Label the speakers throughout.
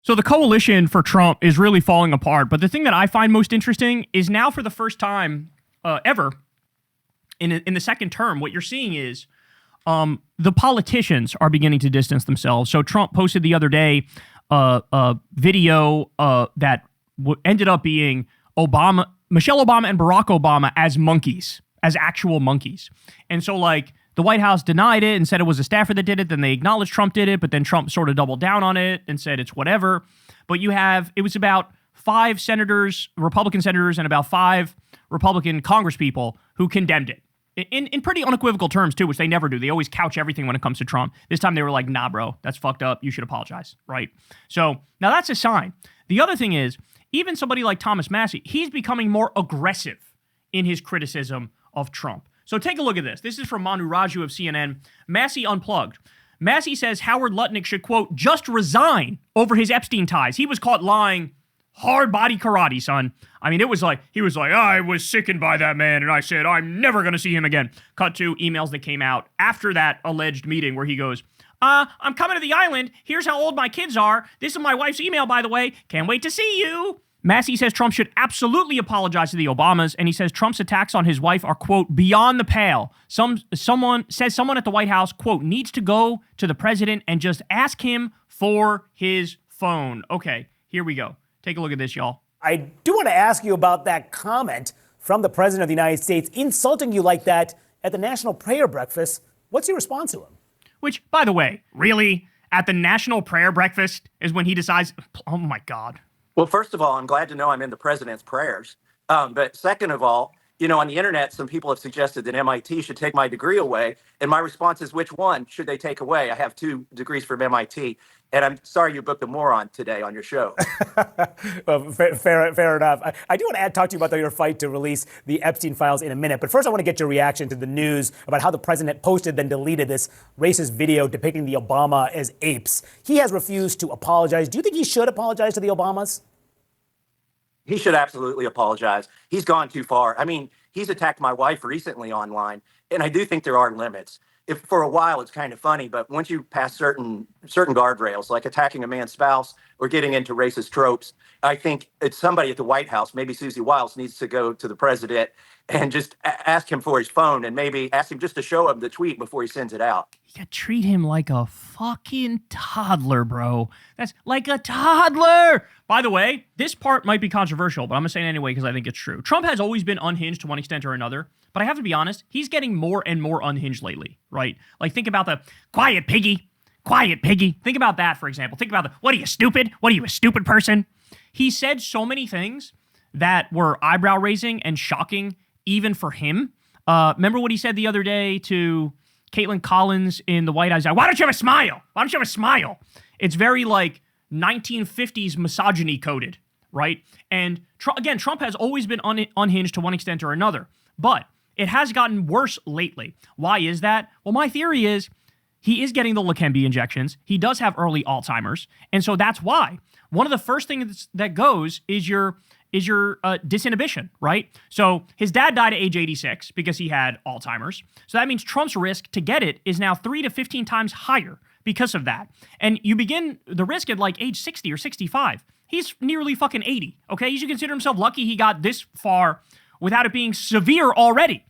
Speaker 1: So the coalition for Trump is really falling apart. But the thing that I find most interesting is now for the first time ever in the second term, what you're seeing is the politicians are beginning to distance themselves. So Trump posted the other day a video that ended up being Michelle Obama and Barack Obama as monkeys, as actual monkeys. And so like the White House denied it and said it was a staffer that did it. Then they acknowledged Trump did it, but then Trump sort of doubled down on it and said it's whatever. But it was about 5 senators, Republican senators, and about 5 Republican congresspeople who condemned it. In pretty unequivocal terms, too, which they never do. They always couch everything when it comes to Trump. This time they were like, nah, bro, that's fucked up. You should apologize, right? So now that's a sign. The other thing is, even somebody like Thomas Massie, he's becoming more aggressive in his criticism of Trump. So take a look at this. This is from Manu Raju of CNN. Massie Unplugged. Massie says Howard Lutnick should, quote, just resign over his Epstein ties. He was caught lying hard body karate, son. I mean, he was like, I was sickened by that man, and I said, I'm never going to see him again. Cut to emails that came out after that alleged meeting where he goes, I'm coming to the island. Here's how old my kids are. This is my wife's email, by the way. Can't wait to see you. Massie says Trump should absolutely apologize to the Obamas, and he says Trump's attacks on his wife are, quote, beyond the pale. Someone at the White House, quote, needs to go to the president and just ask him for his phone. Okay, here we go. Take a look at this, y'all.
Speaker 2: I do want to ask you about that comment from the president of the United States insulting you like that at the National Prayer Breakfast. What's your response to him?
Speaker 1: Which, by the way, really, at the National Prayer Breakfast is when he decides, oh my God.
Speaker 3: Well, first of all, I'm glad to know I'm in the president's prayers. But second of all, on the internet, some people have suggested that MIT should take my degree away. And my response is, which one should they take away? I have 2 degrees from MIT. And I'm sorry you booked a moron today on your show.
Speaker 2: Well, fair enough. I do want to talk to you about your fight to release the Epstein files in a minute. But first, I want to get your reaction to the news about how the president posted then deleted this racist video depicting the Obama as apes. He has refused to apologize. Do you think he should apologize to the Obamas?
Speaker 3: He should absolutely apologize. He's gone too far. I mean, he's attacked my wife recently online, and I do think there are limits. If for a while it's kind of funny, but once you pass certain guardrails, like attacking a man's spouse or getting into racist tropes, I think it's somebody at the White House, maybe Susie Wiles, needs to go to the president and just ask him for his phone and maybe ask him just to show him the tweet before he sends it out.
Speaker 1: You gotta treat him like a fucking toddler, bro. That's like a toddler. By the way, this part might be controversial, but I'm gonna say it anyway because I think it's true. Trump has always been unhinged to one extent or another, but I have to be honest, he's getting more and more unhinged lately, right? Like think about the quiet piggy. Think about that, for example. Think about what are you, stupid? What are you, a stupid person? He said so many things that were eyebrow raising and shocking even for him. Remember what he said the other day to Caitlin Collins in the White House? Why don't you have a smile? Why don't you have a smile? It's very like 1950s misogyny coded, right? And Trump has always been unhinged to one extent or another, but it has gotten worse lately. Why is that? Well, my theory is he is getting the Leqembi injections. He does have early Alzheimer's, and so that's why. One of the first things that goes is your disinhibition, right? So his dad died at age 86 because he had Alzheimer's. So that means Trump's risk to get it is now 3 to 15 times higher because of that. And you begin the risk at like age 60 or 65. He's nearly fucking 80, okay? He should consider himself lucky he got this far without it being severe already,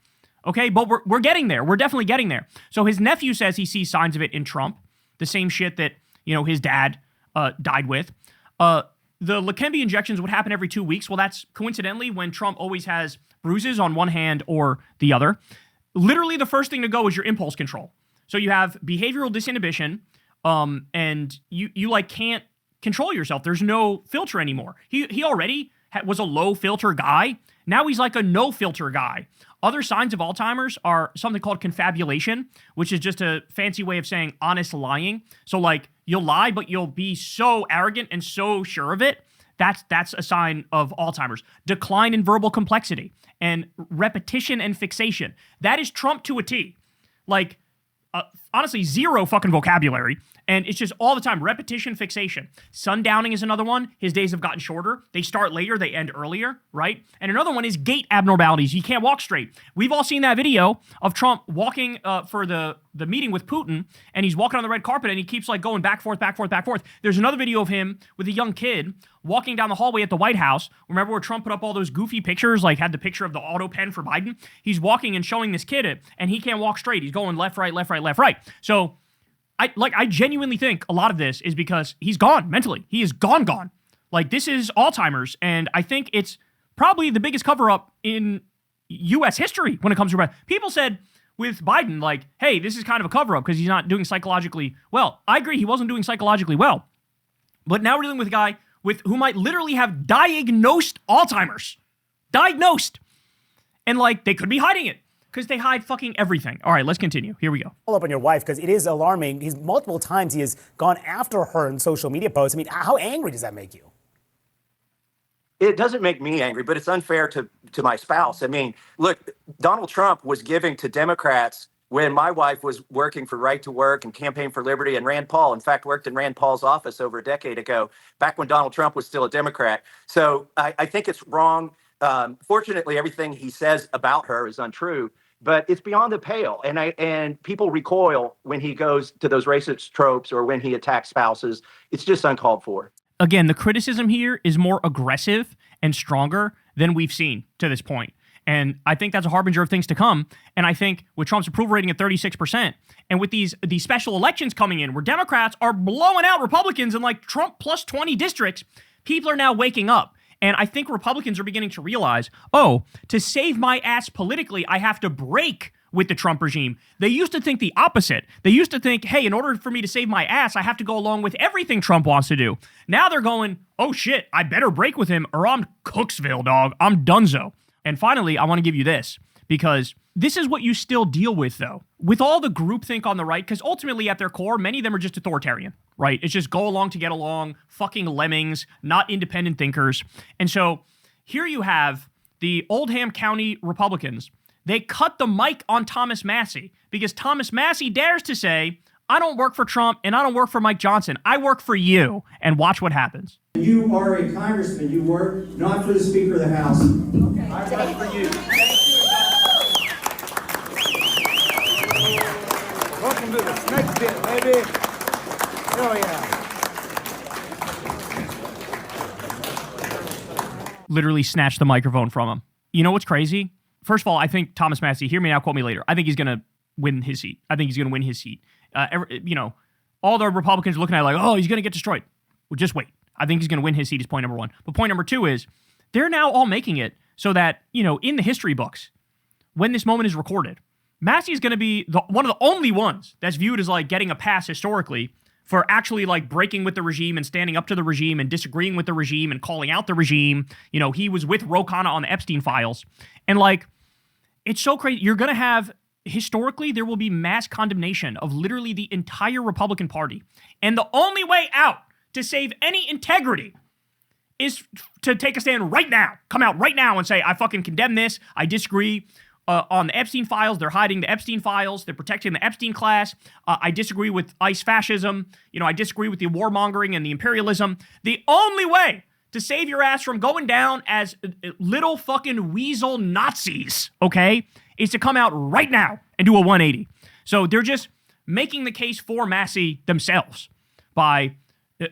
Speaker 1: okay? But we're getting there. We're definitely getting there. So his nephew says he sees signs of it in Trump, the same shit that, his dad died with. The Leqembi injections would happen every 2 weeks. Well, that's coincidentally when Trump always has bruises on one hand or the other. Literally, the first thing to go is your impulse control. So you have behavioral disinhibition, and you like can't control yourself. There's no filter anymore. He already was a low filter guy. Now he's like a no filter guy. Other signs of Alzheimer's are something called confabulation, which is just a fancy way of saying honest lying. So like you'll lie, but you'll be so arrogant and so sure of it. That's a sign of Alzheimer's. Decline in verbal complexity and repetition and fixation. That is Trump to a T. Like honestly zero fucking vocabulary. And it's just all the time, repetition, fixation. Sundowning is another one. His days have gotten shorter. They start later, they end earlier, right? And another one is gait abnormalities. He can't walk straight. We've all seen that video of Trump walking for the meeting with Putin, and he's walking on the red carpet, and he keeps like going back, forth, back, forth, back, forth. There's another video of him with a young kid walking down the hallway at the White House. Remember where Trump put up all those goofy pictures, like had the picture of the auto pen for Biden? He's walking and showing this kid it, and he can't walk straight. He's going left, right, left, right, left, right. So I genuinely think a lot of this is because he's gone mentally. He is gone. Like, this is Alzheimer's, and I think it's probably the biggest cover-up in U.S. history when it comes to people said with Biden, like, hey, this is kind of a cover-up because he's not doing psychologically well. I agree, he wasn't doing psychologically well. But now we're dealing with a guy who might literally have diagnosed Alzheimer's. Diagnosed. And, like, they could be hiding it. Because they hide fucking everything. All right, let's continue. Here we go.
Speaker 2: Follow up on your wife, because it is alarming. Multiple times he has gone after her in social media posts. I mean, how angry does that make you?
Speaker 3: It doesn't make me angry, but it's unfair to my spouse. I mean, look, Donald Trump was giving to Democrats when my wife was working for Right to Work and Campaign for Liberty and Rand Paul. In fact, worked in Rand Paul's office over a decade ago, back when Donald Trump was still a Democrat. So I think it's wrong. Fortunately, everything he says about her is untrue. But it's beyond the pale, and people recoil when he goes to those racist tropes or when he attacks spouses. It's just uncalled for.
Speaker 1: Again, the criticism here is more aggressive and stronger than we've seen to this point. And I think that's a harbinger of things to come. And I think with Trump's approval rating at 36%, and with these special elections coming in where Democrats are blowing out Republicans in like Trump plus 20 districts, people are now waking up. And I think Republicans are beginning to realize, oh, to save my ass politically, I have to break with the Trump regime. They used to think the opposite. They used to think, hey, in order for me to save my ass, I have to go along with everything Trump wants to do. Now they're going, oh shit, I better break with him or I'm Cooksville, dog. I'm donezo. And finally, I want to give you this, because this is what you still deal with, though. With all the groupthink on the right, because ultimately at their core, many of them are just authoritarian, right? It's just go along to get along, fucking lemmings, not independent thinkers. And so here you have the Oldham County Republicans. They cut the mic on Thomas Massie because Thomas Massie dares to say, I don't work for Trump and I don't work for Mike Johnson. I work for you. And watch what happens.
Speaker 4: You are a congressman. You work not for the Speaker of the House. Okay.
Speaker 3: I work for you.
Speaker 5: Welcome to the snake pit, baby. Hell yeah.
Speaker 1: Literally snatched the microphone from him. You know what's crazy? First of all, I think Thomas Massie, hear me now, quote me later. I think he's going to win his seat. All the Republicans are looking at it like, oh, he's going to get destroyed. Well, just wait. I think he's going to win his seat is point number one. But point number two is they're now all making it so that, in the history books, when this moment is recorded, Massie is going to be one of the only ones that's viewed as like getting a pass historically for actually like breaking with the regime and standing up to the regime and disagreeing with the regime and calling out the regime. He was with Ro Khanna on the Epstein files. And like, it's so crazy. You're going to have, historically, there will be mass condemnation of literally the entire Republican Party. And the only way out to save any integrity is to take a stand right now. Come out right now and say, I fucking condemn this. I disagree on the Epstein files. They're hiding the Epstein files. They're protecting the Epstein class. I disagree with ICE fascism. I disagree with the warmongering and the imperialism. The only way to save your ass from going down as little fucking weasel Nazis, okay, is to come out right now and do a 180. So they're just making the case for Massie themselves by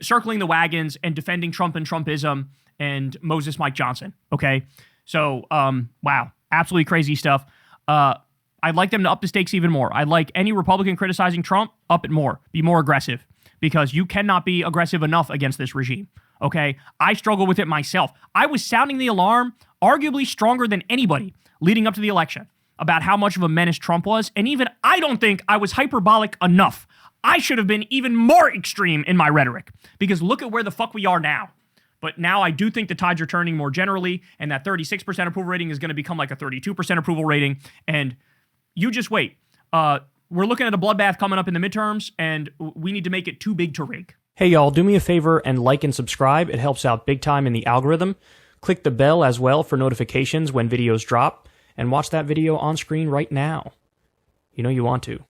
Speaker 1: circling the wagons and defending Trump and Trumpism and Moses Mike Johnson, okay? So, wow, absolutely crazy stuff. I'd like them to up the stakes even more. I'd like any Republican criticizing Trump, up it more. Be more aggressive, because you cannot be aggressive enough against this regime, okay? I struggle with it myself. I was sounding the alarm, arguably stronger than anybody, leading up to the election about how much of a menace Trump was, and even I don't think I was hyperbolic enough. I should have been even more extreme in my rhetoric, because look at where the fuck we are now. But now I do think the tides are turning more generally, and that 36% approval rating is going to become like a 32% approval rating, and you just wait. We're looking at a bloodbath coming up in the midterms, and we need to make it too big to rig.
Speaker 6: Hey y'all, do me a favor and like and subscribe. It helps out big time in the algorithm. Click the bell as well for notifications when videos drop, and watch that video on screen right now. You know you want to.